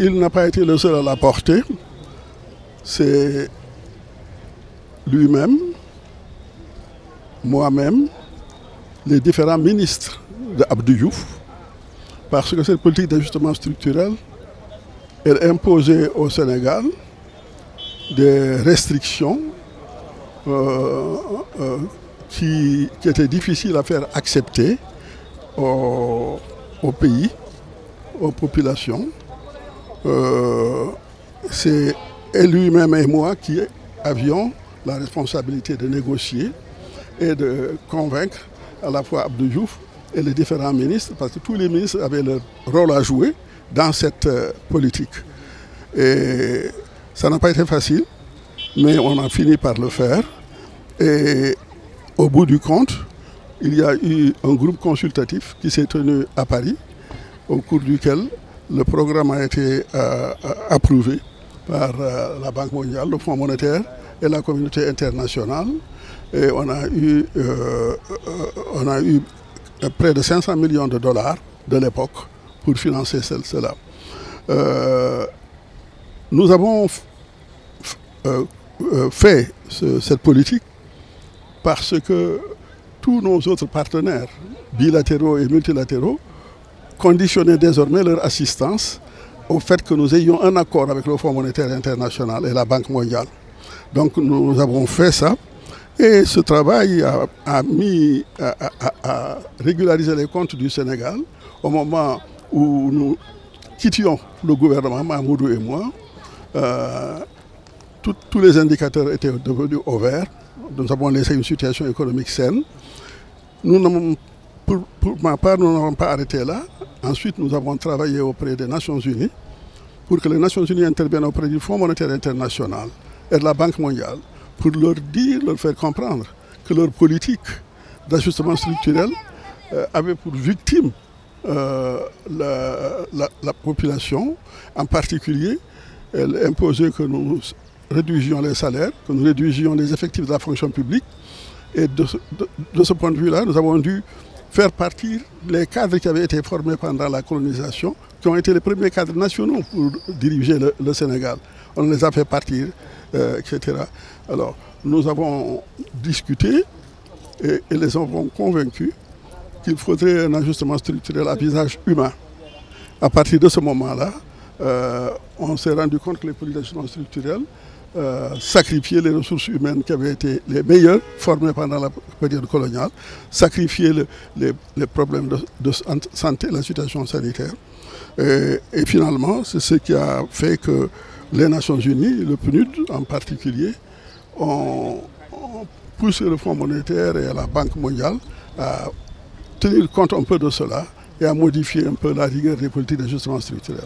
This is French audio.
il n'a pas été le seul à la porter. C'est lui-même, moi-même, les différents ministres d'Abdou Diouf, parce que cette politique d'ajustement structurel, elle imposait au Sénégal des restrictions qui étaient difficiles à faire accepter au pays, aux populations. C'est lui-même et moi qui avions la responsabilité de négocier et de convaincre à la fois Abdou Diouf et les différents ministres, parce que tous les ministres avaient leur rôle à jouer dans cette politique. Et ça n'a pas été facile, mais on a fini par le faire. Et au bout du compte, il y a eu un groupe consultatif qui s'est tenu à Paris, au cours duquel le programme a été approuvé par la Banque mondiale, le Fonds monétaire et la communauté internationale. Et on a eu près de 500 millions de dollars de l'époque pour financer cela. Nous avons fait cette politique parce que tous nos autres partenaires bilatéraux et multilatéraux conditionnaient désormais leur assistance au fait que nous ayons un accord avec le Fonds monétaire international et la Banque mondiale. Donc nous avons fait ça et ce travail a régulariser les comptes du Sénégal au moment où nous quittions le gouvernement, Mahamoudou et moi. Tous les indicateurs étaient devenus au vert. Nous avons laissé une situation économique saine. Pour ma part, nous n'avons pas arrêté là. Ensuite, nous avons travaillé auprès des Nations Unies pour que les Nations Unies interviennent auprès du Fonds monétaire international et de la Banque mondiale pour leur faire comprendre que leur politique d'ajustement structurel avait pour victime la population. En particulier, elle imposait que nous réduisions les salaires, que nous réduisions les effectifs de la fonction publique. Et de ce point de vue-là, nous avons dû faire partir les cadres qui avaient été formés pendant la colonisation, qui ont été les premiers cadres nationaux pour diriger le Sénégal. On les a fait partir, etc. Alors, nous avons discuté et les avons convaincus qu'il faudrait un ajustement structurel à visage humain. À partir de ce moment-là, on s'est rendu compte que les politiques d'ajustement structurel sacrifiaient les ressources humaines qui avaient été les meilleures formées pendant la période coloniale, sacrifiaient les problèmes de santé, la situation sanitaire. Et finalement, c'est ce qui a fait que les Nations Unies, le PNUD en particulier, ont poussé le Fonds monétaire et la Banque mondiale à tenir compte un peu de cela et à modifier un peu la rigueur des politiques d'ajustement structurel.